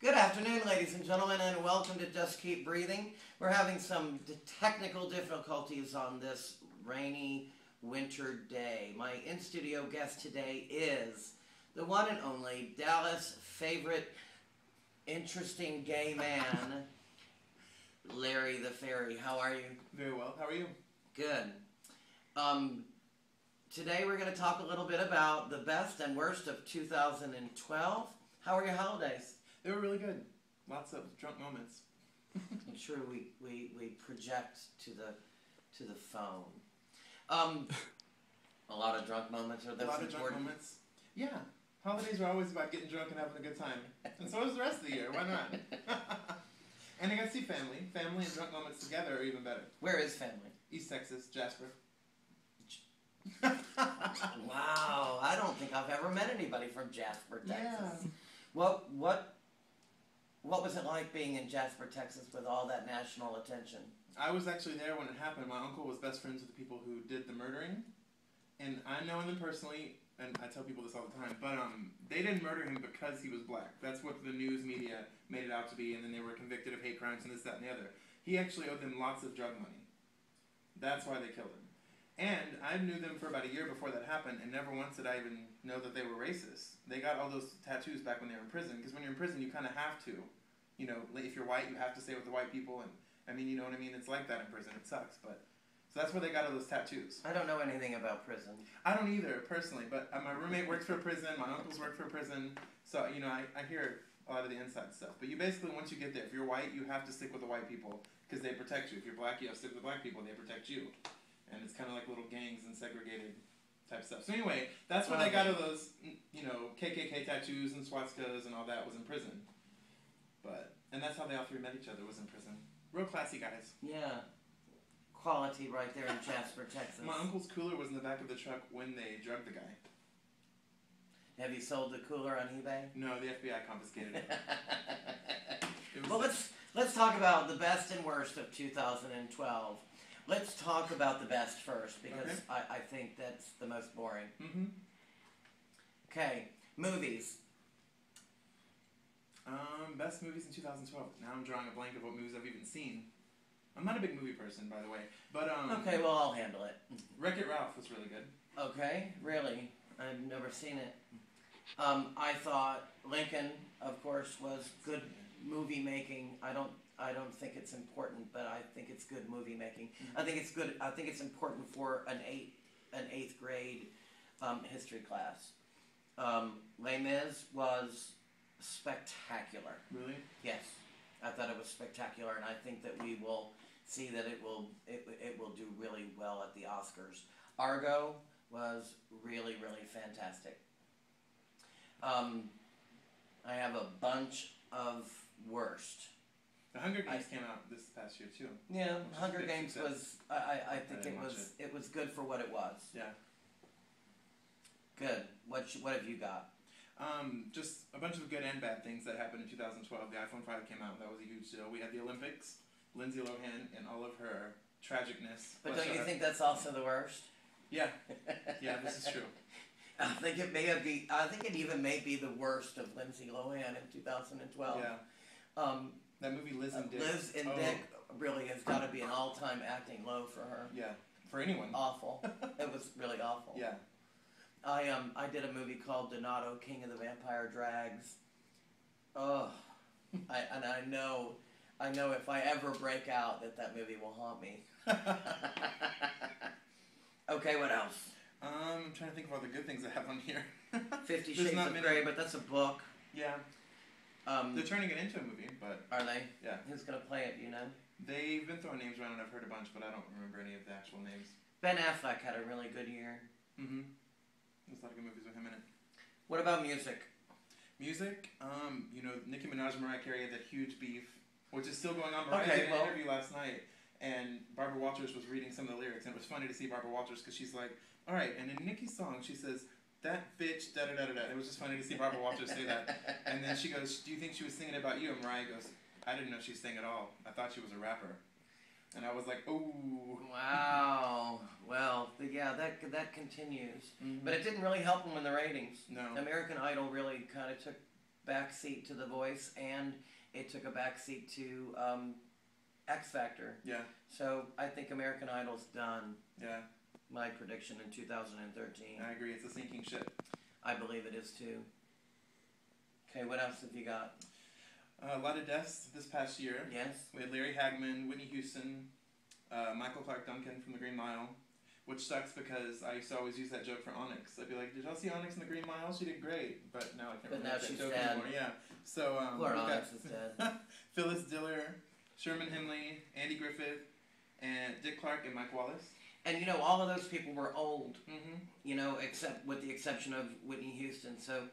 Good afternoon, ladies and gentlemen, and welcome to Just Keep Breathing. We're having some technical difficulties on this rainy winter day. My in-studio guest today is the one and only Dallas' favorite interesting gay man, Larry the Fairy. How are you? Very well. How are you? Good. Today we're going to talk a little bit about the best and worst of 2012. How were your holidays? They were really good. Lots of drunk moments. I'm sure we project to the phone. A lot of drunk moments are those A lot of important? drunk moments. Yeah. Holidays are always about getting drunk and having a good time. And so is the rest of the year. Why not? And I got to see family. Family and drunk moments together are even better. Where is family? East Texas, Jasper. Wow, I don't think I've ever met anybody from Jasper, Texas. Yeah. What was it like being in Jasper, Texas with all that national attention? I was actually there when it happened. My uncle was best friends with the people who did the murdering. And I know them personally, and I tell people this all the time, but they didn't murder him because he was black. That's what the news media made it out to be, and then they were convicted of hate crimes and this, that, and the other. He actually owed them lots of drug money. That's why they killed him. And I knew them for about a year before that happened, and never once did I even know that they were racist. They got all those tattoos back when they were in prison, because when you're in prison, you kind of have to. You know, if you're white, you have to stay with the white people, and I mean, you know what I mean? It's like that in prison. It sucks, but so that's where they got all those tattoos. I don't know anything about prison. I don't either, personally, but my roommate works for a prison, my uncles work for a prison, so, you know, I hear a lot of the inside stuff. But you basically, once you get there, if you're white, you have to stick with the white people, because they protect you. If you're black, you have to stick with the black people, they protect you. And it's kind of like little gangs and segregated type stuff. So anyway, that's where they got all those, you know, KKK tattoos and swastikas and all that was in prison. And that's how they all three met each other, was in prison. Real classy guys. Yeah. Quality right there in Jasper, Texas. My uncle's cooler was in the back of the truck when they drugged the guy. Have you sold the cooler on eBay? No, the FBI confiscated it. Well, let's talk about the best and worst of 2012. Let's talk about the best first, because okay. I think that's the most boring. Mm-hmm. Okay, movies. Best movies in 2012. Now I'm drawing a blank of what movies I've even seen. I'm not a big movie person, by the way, but Okay, well, I'll handle it. Wreck-It Ralph was really good. Okay, really? I've never seen it. I thought Lincoln, of course, was good movie making. I don't think it's important, but I think it's good movie making. Mm-hmm. I think it's good. I think it's important for an eighth grade history class. Les Mis was spectacular. Really? Yes, I thought it was spectacular, and I think that we will see that it will do really well at the Oscars. Argo was really, really fantastic. I have a bunch of worst. The Hunger Games came out this past year too. Yeah, Hunger Games success. was. I think didn't it was good for what it was. Yeah. Good. What have you got? Just a bunch of good and bad things that happened in 2012. The iPhone 5 came out. That was a huge deal. We had the Olympics, Lindsay Lohan, and all of her tragicness. But don't you think that's also the worst? Yeah. Yeah, this is true. I think it even may be the worst of Lindsay Lohan in 2012. Yeah. That movie Liz and Dick. Liz and Dick really has got to be an all-time acting low for her. Yeah. For anyone. Awful. It was really awful. Yeah. I did a movie called Donato, King of the Vampire Drags. Oh, I know if I ever break out that movie will haunt me. Okay, what else? I'm trying to think of all the good things I have on here. 50 Shades of Grey, but that's a book. Yeah. They're turning it into a movie, but... Are they? Yeah. Who's going to play it, you know? They've been throwing names around and I've heard a bunch, but I don't remember any of the actual names. Ben Affleck had a really good year. Mm-hmm. There's a lot of good movies with him in it. What about music? Music, you know, Nicki Minaj and Mariah Carey had that huge beef, which is still going on. Mariah did an interview last night, and Barbara Walters was reading some of the lyrics, and it was funny to see Barbara Walters, because she's like, all right, and in Nicki's song, she says, that bitch, da-da-da-da-da. It was just funny to see Barbara Walters say that. And then she goes, do you think she was singing about you? And Mariah goes, I didn't know she sang at all. I thought she was a rapper. And I was like, ooh. Wow. Well, yeah, that continues. Mm-hmm. But it didn't really help them in the ratings. No. American Idol really kind of took backseat to The Voice, and it took a backseat to X Factor. Yeah. So I think American Idol's done. Yeah. My prediction in 2013. I agree. It's a sinking ship. I believe it is too. Okay, what else have you got? A lot of deaths this past year. Yes. We had Larry Hagman, Whitney Houston, Michael Clark Duncan from the Green Mile, which sucks because I used to always use that joke for Onyx. I'd be like, "Did y'all see Onyx in the Green Mile? She did great." But now I can't remember that joke anymore. Yeah. So poor Onyx is dead. Phyllis Diller, Sherman Hemley, Andy Griffith, and Dick Clark and Mike Wallace. And you know, all of those people were old. Mm-hmm. You know, except with the exception of Whitney Houston. So,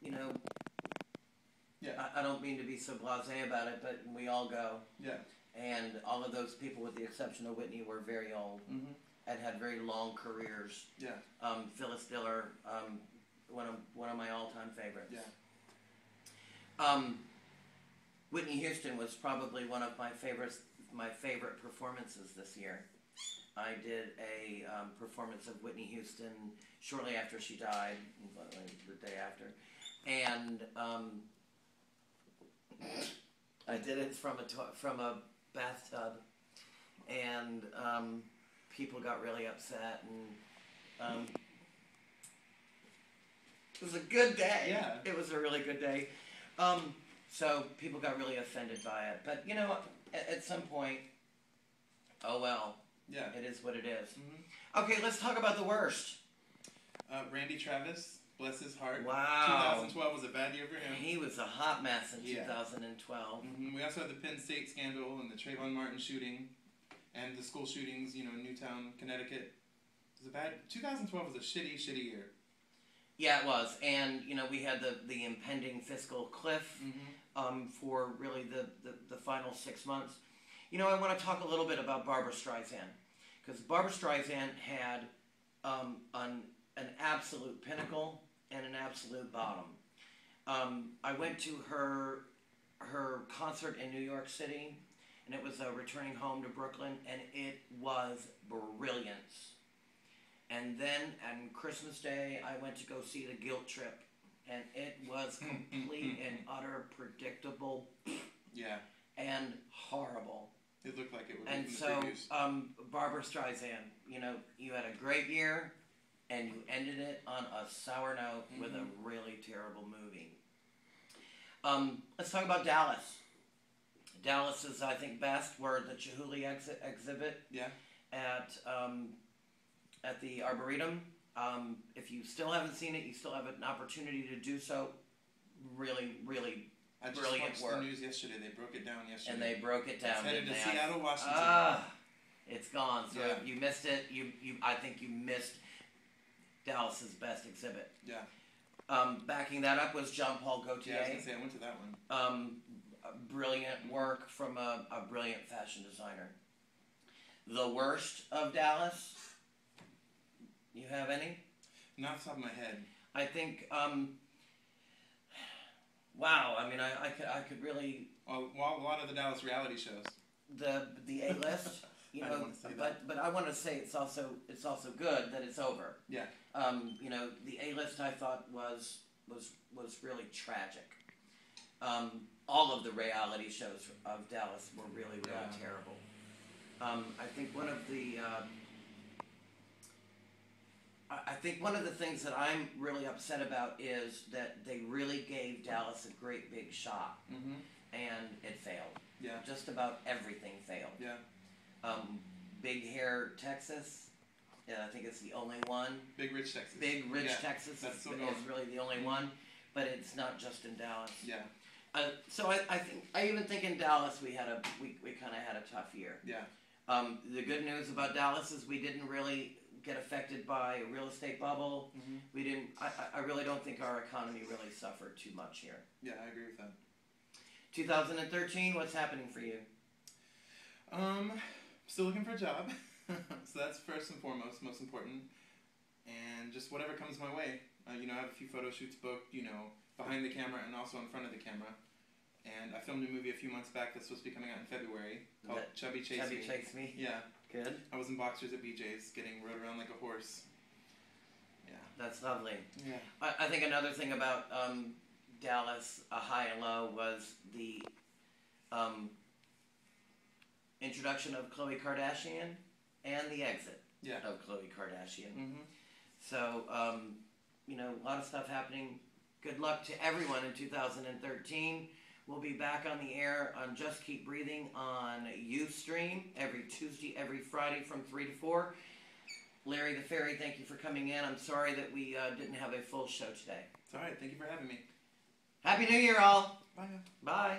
you know. Yeah. I don't mean to be so blasé about it, but we all go. Yeah. And all of those people, with the exception of Whitney, were very old and had very long careers. Yeah. Phyllis Diller, one of my all-time favorites. Yeah. Whitney Houston was probably one of my favorite performances this year. I did a performance of Whitney Houston shortly after she died, the day after, and I did it from a bathtub, and people got really upset, and it was a good day. Yeah. It was a really good day. So people got really offended by it, but you know, at some point, oh well. Yeah. It is what it is. Mm-hmm. Okay, let's talk about the worst. Randy Travis, bless his heart. Wow. 2012 was a bad year for him. He was a hot mess in 2012. Mm-hmm. We also had the Penn State scandal and the Trayvon Martin shooting and the school shootings, you know, in Newtown, Connecticut. It was a bad... 2012 was a shitty year. Yeah, it was. And, you know, we had the impending fiscal cliff for really the final 6 months. You know, I want to talk a little bit about Barbra Streisand. Because Barbra Streisand had an absolute pinnacle and an absolute bottom. I went to her concert in New York City, and it was returning home to Brooklyn, and it was brilliant. And then on Christmas Day, I went to go see The Guilt Trip, and it was complete and utter predictable. Yeah. And horrible. It looked like it would. And so, Barbra Streisand, you know, you had a great year, and you ended it on a sour note with a really terrible movie. Let's talk about Dallas. Dallas's, I think, best were the Chihuly exhibit. Yeah. At the Arboretum. If you still haven't seen it, you still have an opportunity to do so. Really, really I just brilliant watched work. the news yesterday. They broke it down yesterday. And they broke it down. It's headed to Seattle, Washington. It's gone. So if you missed it, I think you missed Dallas's best exhibit. Yeah. Backing that up was Jean Paul Gaultier. Yeah, I was gonna say I went to that one. Brilliant work from a brilliant fashion designer. The worst of Dallas. You have any? Not off the top of my head. I think. Wow. I mean, I could really. Well, a lot of the Dallas reality shows. The A-list. You know, but I want to say it's also good that it's over. Yeah. You know, the A-list I thought was really tragic. All of the reality shows of Dallas were really terrible. I think one of the things that I'm really upset about is that they really gave Dallas a great big shot, and it failed. Yeah. Just about everything failed. Yeah. Big Hair, Texas. Yeah, I think it's the only one. Big Rich, Texas. Big Rich, Texas is really the only one, but it's not just in Dallas. Yeah. So I even think in Dallas we kind of had a tough year. Yeah. The good news about Dallas is we didn't really get affected by a real estate bubble. We didn't. I really don't think our economy really suffered too much here. Yeah, I agree with that. 2013, what's happening for you? Still looking for a job. So that's first and foremost, most important. And just whatever comes my way. You know, I have a few photo shoots booked, you know, behind the camera and also in front of the camera. And I filmed a movie a few months back that's supposed to be coming out in February called Chubby Chase Me. Chubby Chase Me? Yeah. Good. I was in boxers at BJ's getting rode around like a horse. Yeah. That's lovely. Yeah. I think another thing about Dallas, a high and low, was the introduction of Khloe Kardashian and the exit of Khloe Kardashian. Mm-hmm. So, you know, a lot of stuff happening. Good luck to everyone in 2013. We'll be back on the air on Just Keep Breathing on Ustream every Tuesday, every Friday from 3 to 4. Larry the Fairy, thank you for coming in. I'm sorry that we didn't have a full show today. It's all right. Thank you for having me. Happy New Year, all. Bye. Bye.